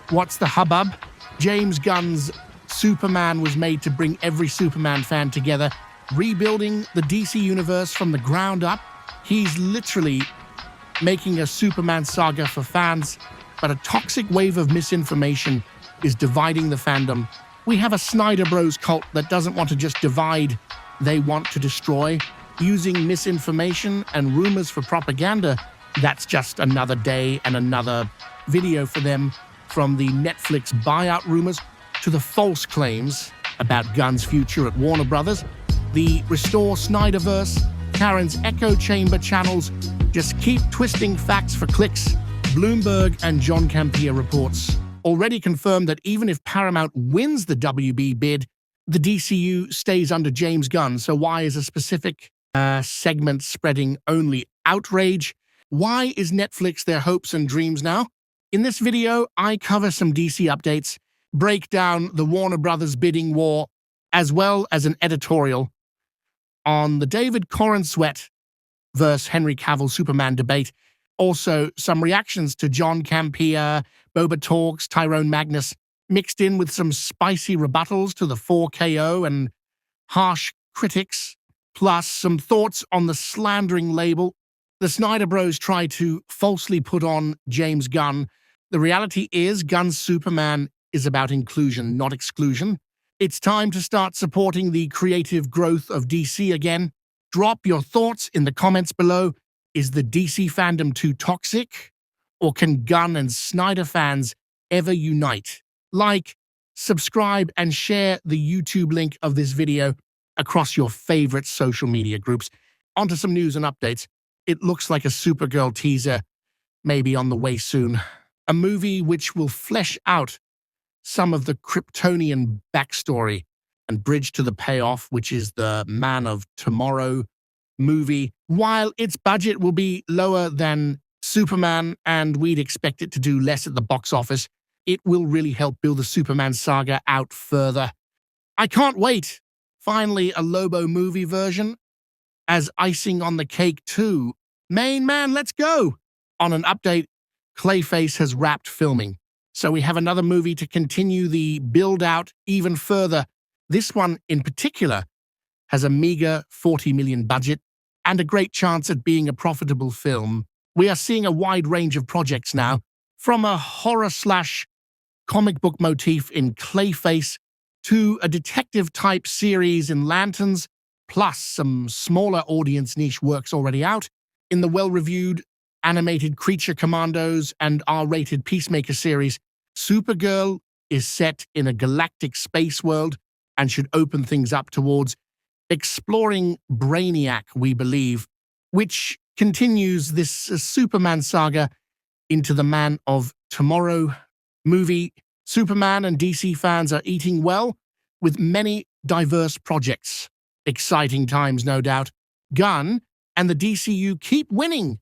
What's the hubbub? James Gunn's Superman was made to bring every Superman fan together, rebuilding the DC universe from the ground up. He's literally making a Superman saga for fans, but a toxic wave of misinformation is dividing the fandom. We have a Snyder Bros cult that doesn't want to just divide, they want to destroy. Using misinformation and rumors for propaganda, that's just another day and another video for them, from the Netflix buyout rumors to the false claims about Gunn's future at Warner Brothers, the Restore SnyderVerse, Karen's echo chamber channels just keep twisting facts for clicks. Bloomberg and John Campea reports already confirmed that even if Paramount wins the WB bid, the DCU stays under James Gunn. So why is a specific segment spreading only outrage? Why is Netflix their hopes and dreams now? In this video, I cover some DC updates, break down the Warner Brothers bidding war, as well as an editorial on the David Corenswet versus Henry Cavill Superman debate. Also, some reactions to John Campea, Bobatalks, Tyrone Magnus, mixed in with some spicy rebuttals to the 4KO and harsh critics, plus some thoughts on the slandering label. The Snyder Bros try to falsely put on James Gunn. The reality is Gunn's Superman is about inclusion, not exclusion. It's time to start supporting the creative growth of DC again. Drop your thoughts in the comments below. Is the DC fandom too toxic? Or can Gunn and Snyder fans ever unite? Like, subscribe, and share the YouTube link of this video across your favorite social media groups. Onto some news and updates. It looks like a Supergirl teaser may be on the way soon. A movie which will flesh out some of the Kryptonian backstory and bridge to the payoff, which is the Man of Tomorrow movie. While its budget will be lower than Superman and we'd expect it to do less at the box office, it will really help build the Superman saga out further. I can't wait. Finally, a Lobo movie version as icing on the cake too. Main man, let's go! On an update, Clayface has wrapped filming, so we have another movie to continue the build-out even further. This one, in particular, has a meager $40 million budget and a great chance at being a profitable film. We are seeing a wide range of projects now, from a horror/comic book motif in Clayface to a detective-type series in Lanterns, plus some smaller audience niche works already out in the well-reviewed animated Creature Commandos and R-rated Peacemaker series. Supergirl is set in a galactic space world and should open things up towards exploring Brainiac, we believe, which continues this Superman saga into the Man of Tomorrow movie. Superman and DC fans are eating well with many diverse projects. Exciting times, no doubt. Gunn and the DCU keep winning.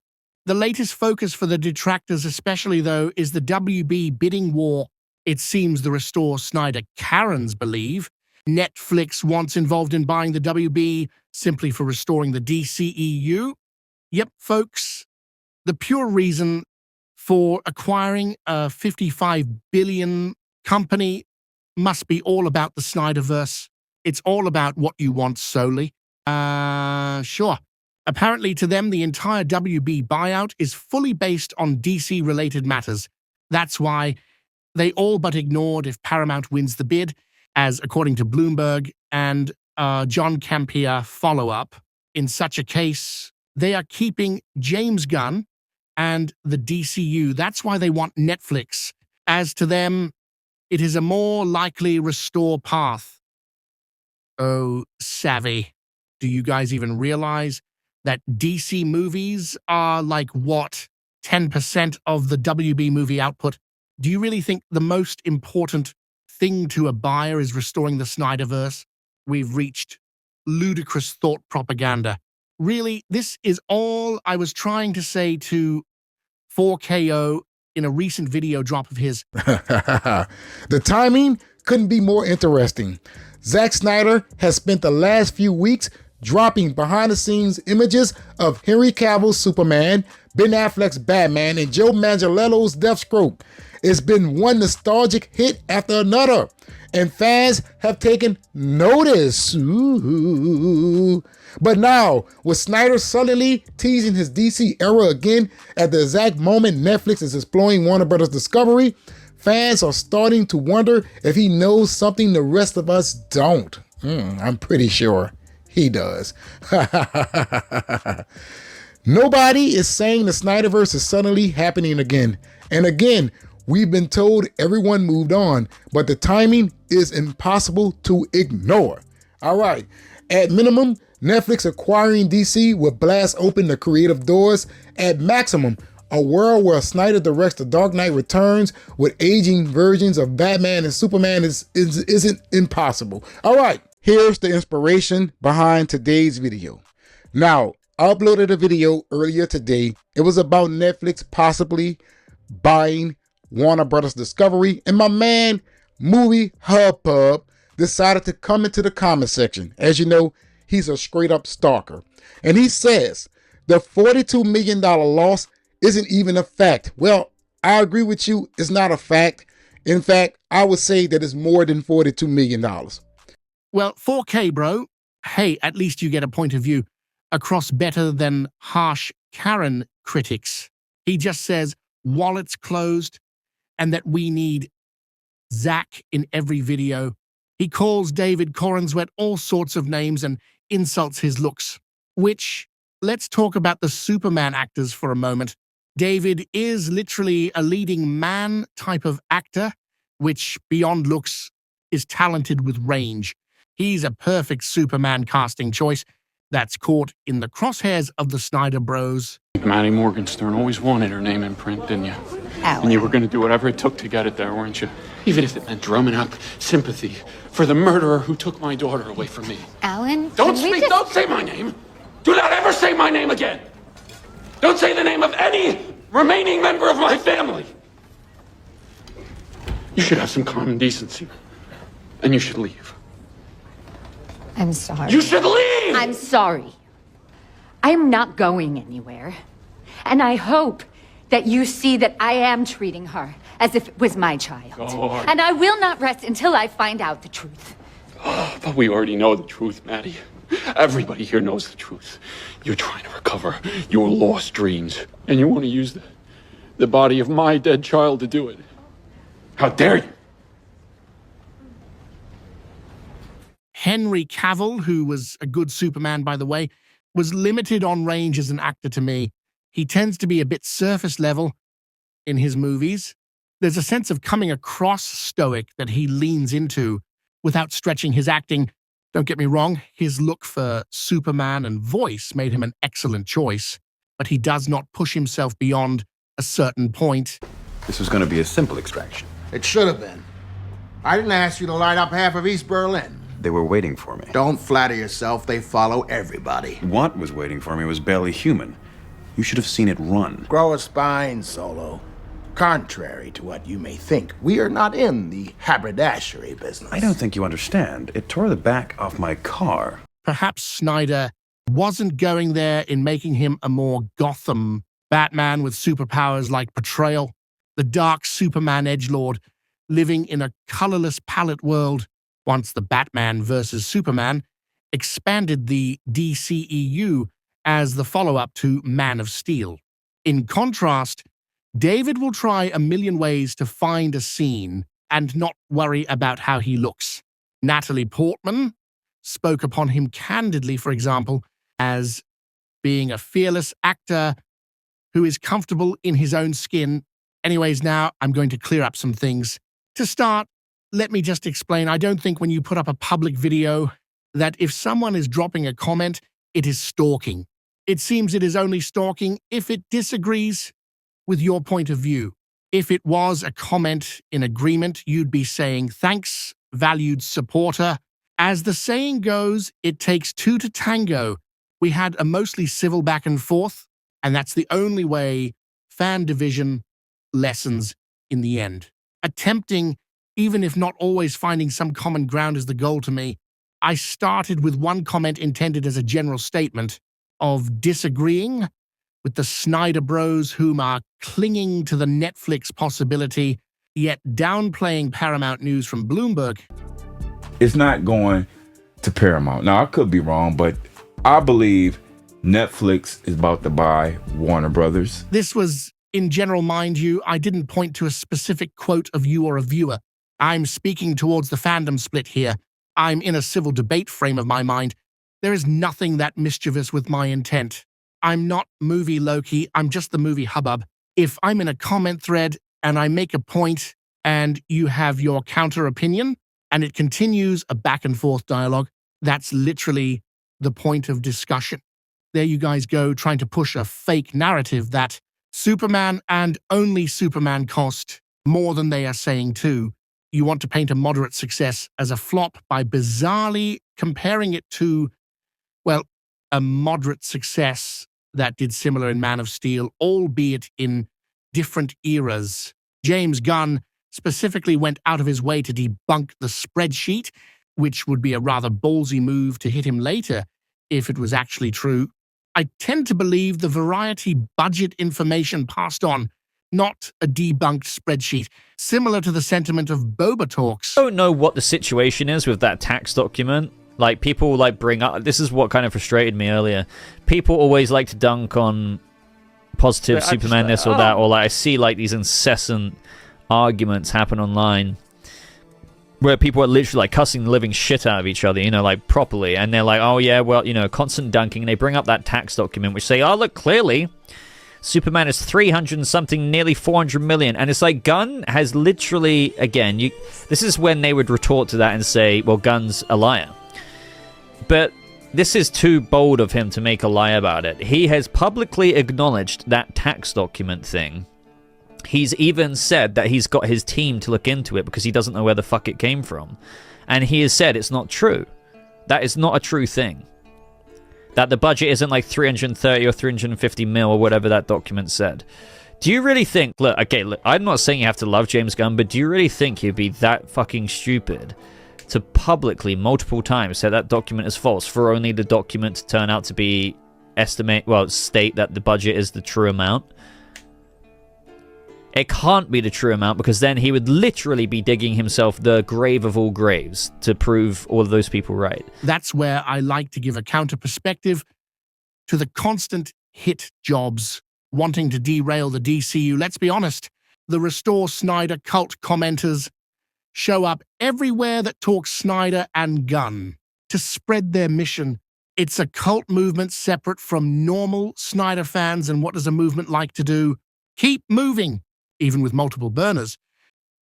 The latest focus for the detractors especially, though, is the WB bidding war. It seems the Restore Snyder Karens believe Netflix wants involved in buying the WB simply for restoring the DCEU. Yep, folks, the pure reason for acquiring a $55 billion company must be all about the SnyderVerse. It's all about what you want solely. Sure. Apparently to them, the entire WB buyout is fully based on DC-related matters. That's why they all but ignored if Paramount wins the bid, as according to Bloomberg and John Campea follow-up. In such a case, they are keeping James Gunn and the DCU. That's why they want Netflix. As to them, it is a more likely restore path. Oh, savvy. Do you guys even realize that DC movies are like, what, 10% of the WB movie output? Do you really think the most important thing to a buyer is restoring the SnyderVerse? We've reached ludicrous thought propaganda. Really, this is all I was trying to say to 4KO in a recent video drop of his. The timing couldn't be more interesting. Zack Snyder has spent the last few weeks dropping behind-the-scenes images of Henry Cavill's Superman, Ben Affleck's Batman, and Joe Manganiello's Deathstroke. It's been one nostalgic hit after another, and fans have taken notice. Ooh. But now, with Snyder suddenly teasing his DC era again at the exact moment Netflix is exploring Warner Brothers Discovery, fans are starting to wonder if he knows something the rest of us don't. I'm pretty sure he does. Nobody is saying the SnyderVerse is suddenly happening again. And again, we've been told everyone moved on, but the timing is impossible to ignore. All right, at minimum, Netflix acquiring DC will blast open the creative doors. At maximum, a world where Snyder directs The Dark Knight Returns with aging versions of Batman and Superman isn't impossible. All right, here's the inspiration behind today's video. Now, I uploaded a video earlier today. It was about Netflix possibly buying Warner Brothers Discovery, and my man, Movie HubBub, decided to come into the comment section. As you know, he's a straight up stalker. And he says the $42 million loss isn't even a fact. Well, I agree with you. It's not a fact. In fact, I would say that it's more than $42 million. Well, 4K, bro. Hey, at least you get a point of view across better than harsh Karen critics. He just says wallets closed and that we need Zack in every video. He calls David Corenswet all sorts of names and insults his looks, which, let's talk about the Superman actors for a moment. David is literally a leading man type of actor, which beyond looks is talented with range. He's a perfect Superman casting choice that's caught in the crosshairs of the Snyder Bros. Maddie Morgenstern always wanted her name in print, didn't you? Alan. And you were going to do whatever it took to get it there, weren't you? Even if it meant drumming up sympathy for the murderer who took my daughter away from me. Alan, Don't say my name! Do not ever say my name again! Don't say the name of any remaining member of my family! You should have some common decency. And you should leave. I'm sorry. You should leave! I'm sorry. I'm not going anywhere. And I hope that you see that I am treating her as if it was my child. God. And I will not rest until I find out the truth. Oh, but we already know the truth, Maddie. Everybody here knows the truth. You're trying to recover your lost dreams. And you want to use the body of my dead child to do it. How dare you? Henry Cavill, who was a good Superman, by the way, was limited on range as an actor to me. He tends to be a bit surface level in his movies. There's a sense of coming across stoic that he leans into without stretching his acting. Don't get me wrong, his look for Superman and voice made him an excellent choice, but he does not push himself beyond a certain point. This was going to be a simple extraction. It should have been. I didn't ask you to light up half of East Berlin. They were waiting for me. Don't flatter yourself, they follow everybody. What was waiting for me was barely human. You should have seen it run. Grow a spine, Solo. Contrary to what you may think, we are not in the haberdashery business. I don't think you understand. It tore the back off my car. Perhaps Snyder wasn't going there in making him a more Gotham Batman with superpowers like portrayal, the dark Superman edgelord living in a colorless palette world. Once the Batman vs. Superman expanded the DCEU as the follow-up to Man of Steel. In contrast, David will try a million ways to find a scene and not worry about how he looks. Natalie Portman spoke upon him candidly, for example, as being a fearless actor who is comfortable in his own skin. Anyways, now I'm going to clear up some things. To start, let me just explain, I don't think when you put up a public video that if someone is dropping a comment, it is stalking. It seems it is only stalking if it disagrees with your point of view. If it was a comment in agreement, you'd be saying, thanks, valued supporter. As the saying goes, it takes two to tango. We had a mostly civil back and forth, and that's the only way fan division lessens in the end. Attempting, even if not always finding some common ground is the goal to me. I started with one comment intended as a general statement of disagreeing with the Snyder Bros, whom are clinging to the Netflix possibility, yet downplaying Paramount news from Bloomberg. It's not going to Paramount. Now, I could be wrong, but I believe Netflix is about to buy Warner Brothers. This was in general, mind you. I didn't point to a specific quote of you or a viewer. I'm speaking towards the fandom split here. I'm in a civil debate frame of my mind. There is nothing that mischievous with my intent. I'm not movie Loki, I'm just the movie HubBub. If I'm in a comment thread and I make a point and you have your counter opinion and it continues a back and forth dialogue, that's literally the point of discussion. There you guys go, trying to push a fake narrative that Superman and only Superman cost more than they are saying too. You want to paint a moderate success as a flop by bizarrely comparing it to, well, a moderate success that did similar in Man of Steel, albeit in different eras. James Gunn specifically went out of his way to debunk the spreadsheet, which would be a rather ballsy move to hit him later if it was actually true. I tend to believe the Variety budget information passed on, not a debunked spreadsheet, similar to the sentiment of Boba Talks. I don't know what the situation is with that tax document. Like, people bring up, this is what kind of frustrated me earlier. People always like to dunk on positive Superman this or that, or I see these incessant arguments happen online where people are literally cussing the living shit out of each other, properly, and they're like, oh yeah, well, constant dunking, and they bring up that tax document which say, oh look, clearly Superman is 300 and something, nearly 400 million, and it's like Gunn has literally, again, this is when they would retort to that and say, well, Gunn's a liar. But this is too bold of him to make a lie about it. He has publicly acknowledged that tax document thing. He's even said that he's got his team to look into it because he doesn't know where the fuck it came from. And he has said it's not true. That is not a true thing. That the budget isn't 330 or 350 mil or whatever that document said. Do you really think... Look, I'm not saying you have to love James Gunn, but do you really think he'd be that fucking stupid to publicly, multiple times, say that document is false for only the document to turn out to be state that the budget is the true amount? It can't be the true amount, because then he would literally be digging himself the grave of all graves to prove all of those people right. That's where I like to give a counter perspective to the constant hit jobs wanting to derail the DCU. Let's be honest, the Restore Snyder cult commenters show up everywhere that talks Snyder and Gunn to spread their mission. It's a cult movement separate from normal Snyder fans, and what does a movement like to do? Keep moving, even with multiple burners.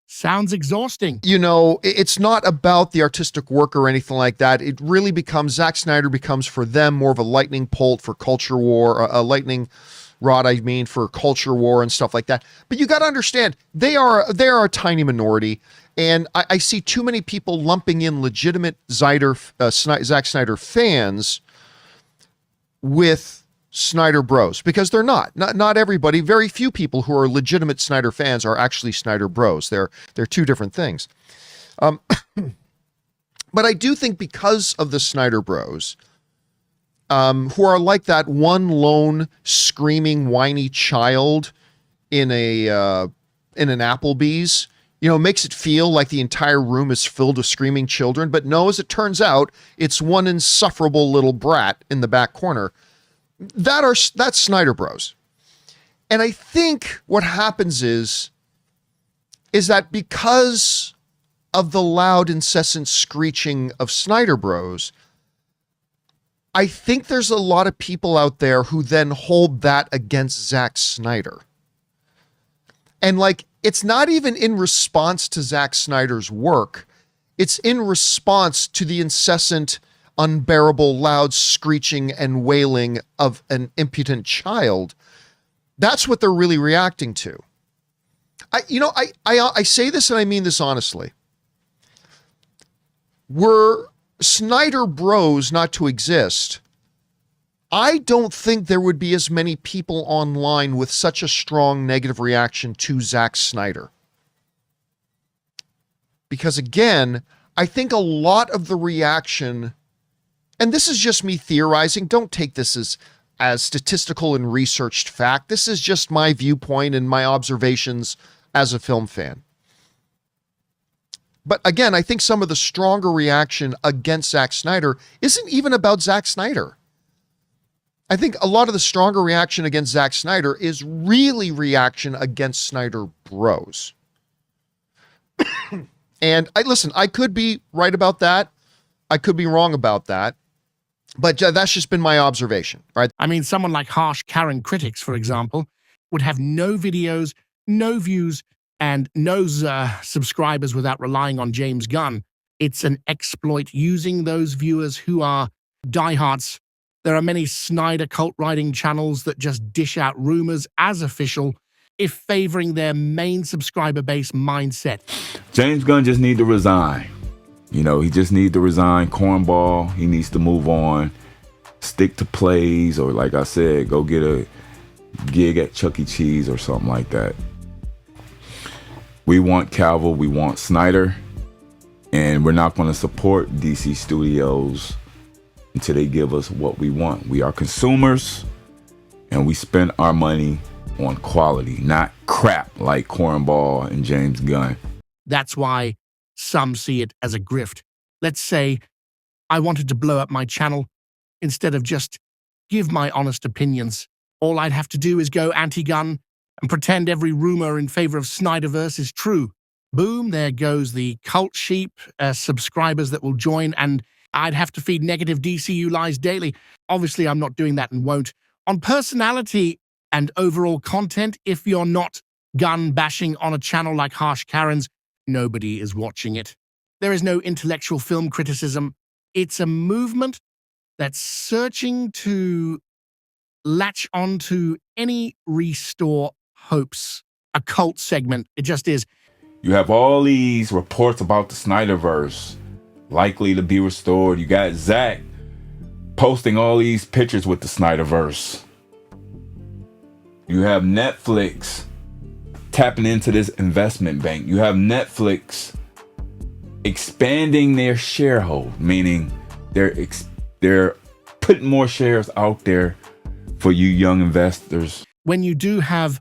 Sounds exhausting. It's not about the artistic work or anything like that. It really becomes, Zack Snyder becomes for them more of a lightning bolt for culture war, a lightning rod, for culture war and stuff like that. But you got to understand, they are a tiny minority. And I see too many people lumping in legitimate Zack Snyder fans with Snyder bros, because they're not. Not everybody. Very few people who are legitimate Snyder fans are actually Snyder bros. They're two different things. But I do think because of the Snyder bros, who are like that one lone screaming whiny child in an Applebee's, makes it feel like the entire room is filled with screaming children. But no, as it turns out, it's one insufferable little brat in the back corner. That's Snyder bros. And I think what happens is that because of the loud, incessant screeching of Snyder bros, I think there's a lot of people out there who then hold that against Zack Snyder. And it's not even in response to Zack Snyder's work. It's in response to the incessant, unbearable, loud screeching and wailing of an impotent child. That's what they're really reacting to. I say this, and I mean this honestly. Were Snyder bros not to exist, I don't think there would be as many people online with such a strong negative reaction to Zack Snyder. Because again, I think a lot of the reaction, and this is just me theorizing, don't take this as statistical and researched fact. This is just my viewpoint and my observations as a film fan. But again, I think some of the stronger reaction against Zack Snyder isn't even about Zack Snyder. I think a lot of the stronger reaction against Zack Snyder is really reaction against Snyder Bros. And I could be right about that. I could be wrong about that. But that's just been my observation, right? I mean, someone like Harsh Karen Critics, for example, would have no videos, no views, and no subscribers without relying on James Gunn. It's an exploit using those viewers who are diehards. There are many Snyder cult writing channels that just dish out rumors as official, if favoring their main subscriber base mindset. James Gunn just need to resign. You know, he just need to resign. Cornball. He needs to move on. Stick to plays, or like I said, go get a gig at Chuck E. Cheese or something like that. We want Cavill, we want Snyder, and we're not going to support DC Studios until they give us what we want. We are consumers, and we spend our money on quality, not crap like Cornball and James Gunn. That's why some see it as a grift. Let's say I wanted to blow up my channel instead of just give my honest opinions. All I'd have to do is go anti-Gunn and pretend every rumor in favor of SnyderVerse is true. Boom, there goes the cult sheep subscribers that will join, and I'd have to feed negative DCU lies daily. Obviously, I'm not doing that and won't. On personality and overall content, if you're not Gunn bashing on a channel like Harsh Karen's, nobody is watching it. There is no intellectual film criticism. It's a movement that's searching to latch onto any restore hopes. A cult segment, it just is. You have all these reports about the SnyderVerse likely to be restored. You got Zack posting all these pictures with the SnyderVerse. You have Netflix tapping into this investment bank. You have Netflix expanding their sharehold, meaning they're putting more shares out there for you young investors. When you do have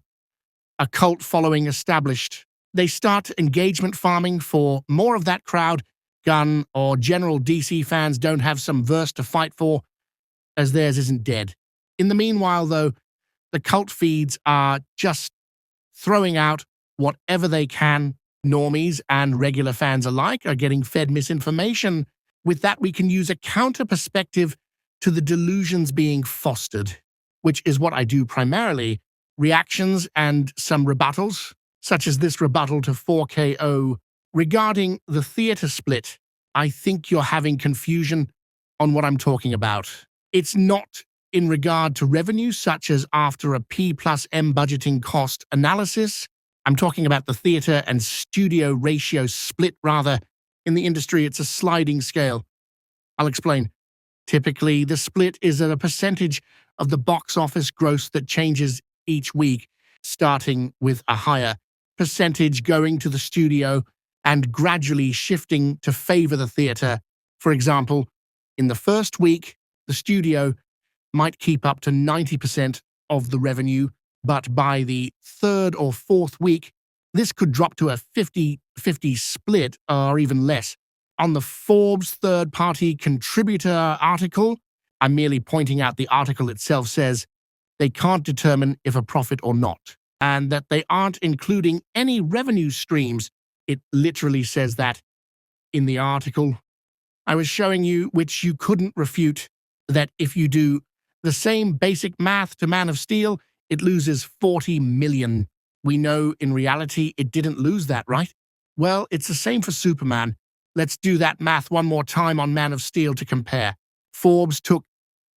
a cult following established, they start engagement farming for more of that crowd. Gunn or general DC fans don't have some verse to fight for, as theirs isn't dead. In the meanwhile, though, the cult feeds are just throwing out whatever they can. Normies and regular fans alike are getting fed misinformation. With that, we can use a counter perspective to the delusions being fostered, which is what I do primarily. Reactions and some rebuttals, such as this rebuttal to 4KO regarding the theater split. I think you're having confusion on what I'm talking about. It's not in regard to revenue, such as after a P+M budgeting cost analysis. I'm talking about the theater and studio ratio split, rather. In the industry, it's a sliding scale. I'll explain. Typically, the split is at a percentage of the box office gross that changes each week, starting with a higher percentage going to the studio and gradually shifting to favor the theater. For example, in the first week, the studio might keep up to 90% of the revenue, but by the third or fourth week, this could drop to a 50-50 split or even less. On the Forbes third-party contributor article, I'm merely pointing out the article itself says they can't determine if a profit or not, and that they aren't including any revenue streams. It literally says that in the article. I was showing you, which you couldn't refute, that if you do the same basic math to Man of Steel, it loses $40 million. We know in reality it didn't lose that, right? Well, it's the same for Superman. Let's do that math one more time on Man of Steel to compare. Forbes took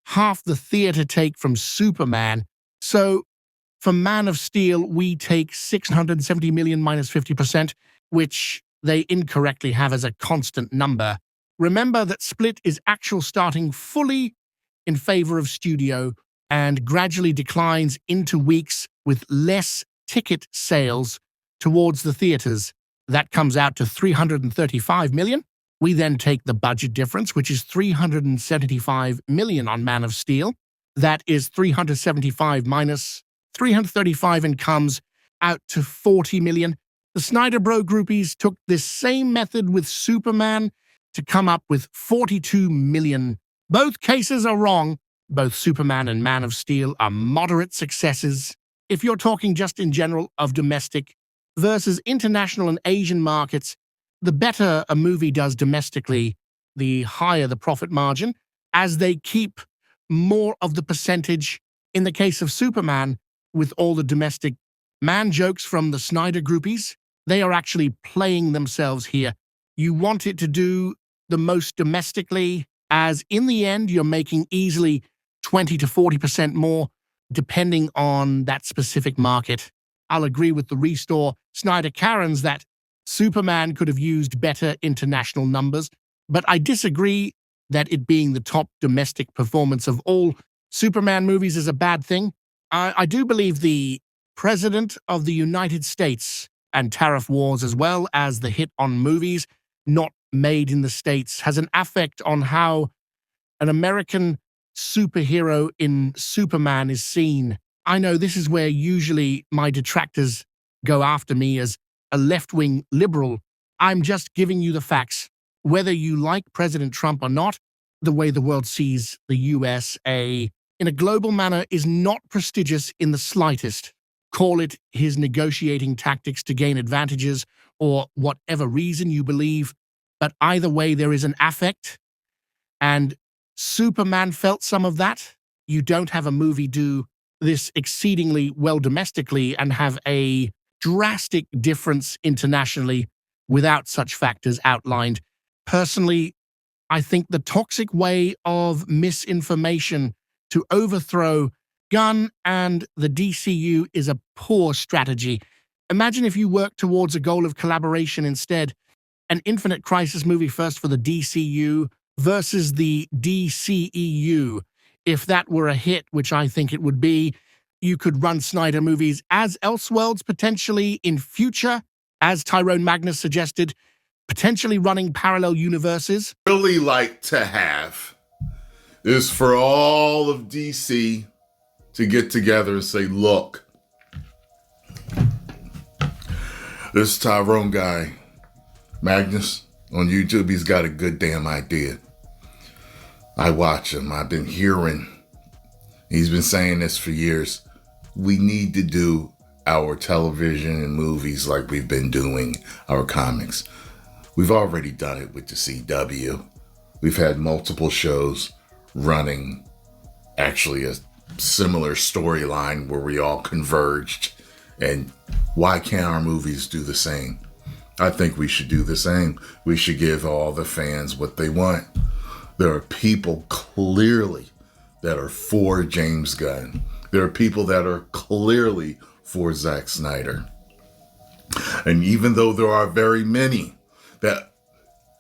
half the theater take from Superman. So for Man of Steel, we take $670 million minus 50%, which they incorrectly have as a constant number. Remember that split is actual starting fully in favor of studio and gradually declines into weeks with less ticket sales towards the theaters. That comes out to $335 million. We then take the budget difference, which is $375 million on Man of Steel. That is 375 minus 335 and comes out to 40 million. The Snyder Bro groupies took this same method with Superman to come up with 42 million. Both cases are wrong. Both Superman and Man of Steel are moderate successes. If you're talking just in general of domestic versus international and Asian markets, the better a movie does domestically, the higher the profit margin, as they keep more of the percentage. In the case of Superman, with all the domestic man jokes from the Snyder groupies, they are actually playing themselves here. You want it to do the most domestically, as in the end, you're making easily 20 to 40% more, depending on that specific market. I'll agree with the Restore Snyder Karens that Superman could have used better international numbers, but I disagree that it being the top domestic performance of all Superman movies is a bad thing. I do believe the President of the United States and tariff wars, as well as the hit on movies not made in the States, has an effect on how an American superhero in Superman is seen. I know this is where usually my detractors go after me as a left-wing liberal. I'm just giving you the facts. Whether you like President Trump or not, the way the world sees the USA in a global manner is not prestigious in the slightest. Call it his negotiating tactics to gain advantages or whatever reason you believe, but either way there is an affect, and Superman felt some of that. You don't have a movie do this exceedingly well domestically and have a drastic difference internationally without such factors outlined. Personally, I think the toxic way of misinformation to overthrow Gunn and the DCU is a poor strategy. Imagine if you worked towards a goal of collaboration instead. An Infinite Crisis movie first for the DCU versus the DCEU. If that were a hit, which I think it would be, you could run Snyder movies as Elseworlds potentially in future, as Tyrone Magnus suggested, potentially running parallel universes. Really like to have is for all of DC to get together and say, look, this Tyrone guy, Magnus, on YouTube, he's got a good damn idea. I watch him. I've been hearing. He's been saying this for years. We need to do our television and movies like we've been doing our comics. We've already done it with the CW. We've had multiple shows running actually a similar storyline where we all converged. And why can't our movies do the same? I think we should do the same. We should give all the fans what they want. There are people clearly that are for James Gunn. There are people that are clearly for Zack Snyder. And even though there are very many that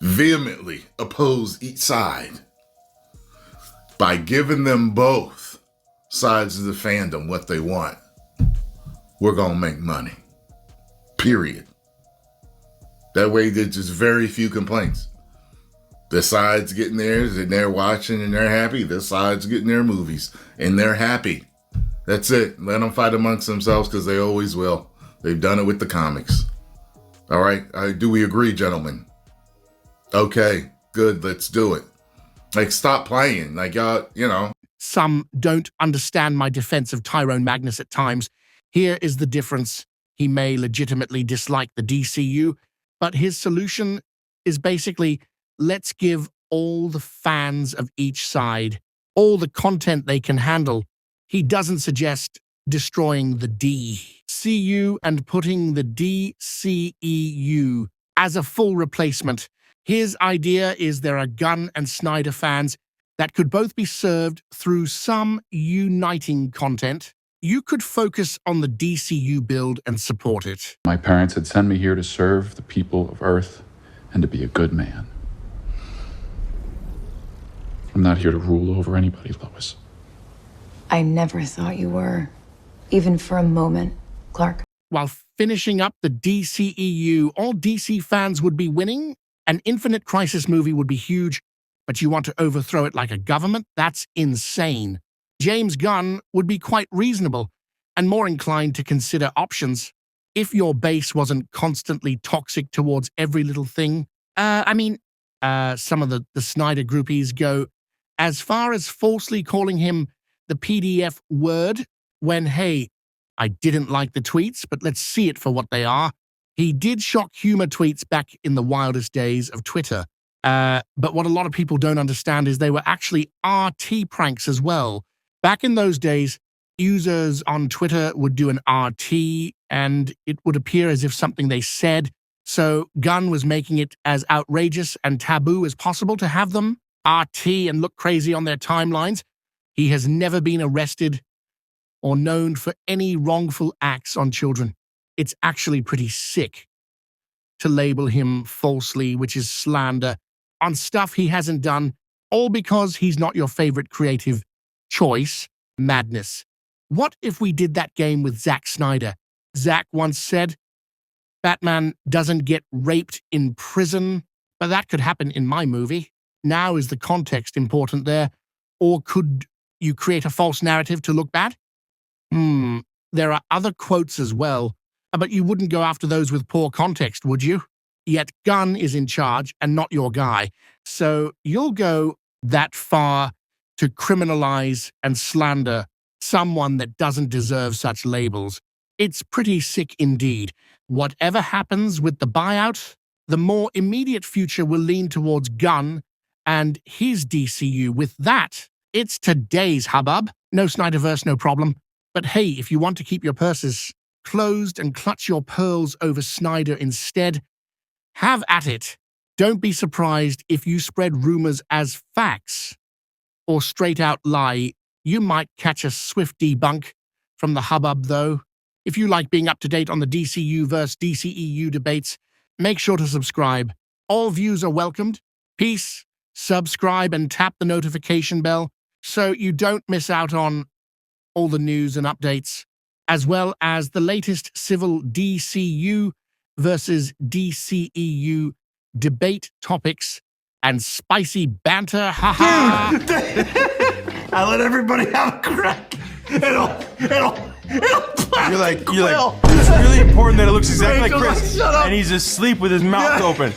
vehemently oppose each side, by giving them both sides of the fandom what they want, we're going to make money. Period. That way there's just very few complaints. The side's getting theirs and they're watching and they're happy. This side's getting their movies and they're happy. That's it. Let them fight amongst themselves because they always will. They've done it with the comics. All right. Do we agree, gentlemen? Okay, good. Let's do it. Like, stop playing. Like, you know. Some don't understand my defense of Tyrone Magnus at times. Here is the difference. He may legitimately dislike the DCU, but his solution is basically, let's give all the fans of each side all the content they can handle. He doesn't suggest destroying the DCU and putting the DCEU as a full replacement. His idea is there are Gunn and Snyder fans that could both be served through some uniting content. You could focus on the DCU build and support it. My parents had sent me here to serve the people of Earth and to be a good man. I'm not here to rule over anybody, Lois. I never thought you were, even for a moment, Clark. While finishing up the DCEU, all DC fans would be winning An Infinite Crisis movie would be huge, but you want to overthrow it like a government? That's insane. James Gunn would be quite reasonable and more inclined to consider options if your base wasn't constantly toxic towards every little thing. Some of the Snyder groupies go as far as falsely calling him the PDF word when, hey, I didn't like the tweets, but let's see it for what they are. He did shock humor tweets back in the wildest days of Twitter. But what a lot of people don't understand is they were actually RT pranks as well. Back in those days, users on Twitter would do an RT and it would appear as if something they said. So Gunn was making it as outrageous and taboo as possible to have them RT and look crazy on their timelines. He has never been arrested or known for any wrongful acts on children. It's actually pretty sick to label him falsely, which is slander, on stuff he hasn't done, all because he's not your favorite creative choice. Madness. What if we did that game with Zack Snyder? Zack once said, Batman doesn't get raped in prison, but that could happen in my movie. Now is the context important there? Or could you create a false narrative to look bad? There are other quotes as well, but you wouldn't go after those with poor context, would you? Yet Gunn is in charge and not your guy. So you'll go that far to criminalize and slander someone that doesn't deserve such labels. It's pretty sick indeed. Whatever happens with the buyout, the more immediate future will lean towards Gunn and his DCU. With that, it's today's HubBub. No SnyderVerse, no problem. But hey, if you want to keep your purses closed and clutch your pearls over Snyder instead, have at it. Don't be surprised if you spread rumors as facts or straight out lie. You might catch a swift debunk from the HubBub, though. If you like being up to date on the DCU versus DCEU debates, make sure to subscribe. All views are welcomed. Peace, subscribe, and tap the notification bell so you don't miss out on all the news and updates, as well as the latest civil DCU versus DCEU debate topics and spicy banter. Haha! I let everybody have a crack. It'll You're like, it's really important that it looks exactly like Chris. And he's asleep with his mouth open.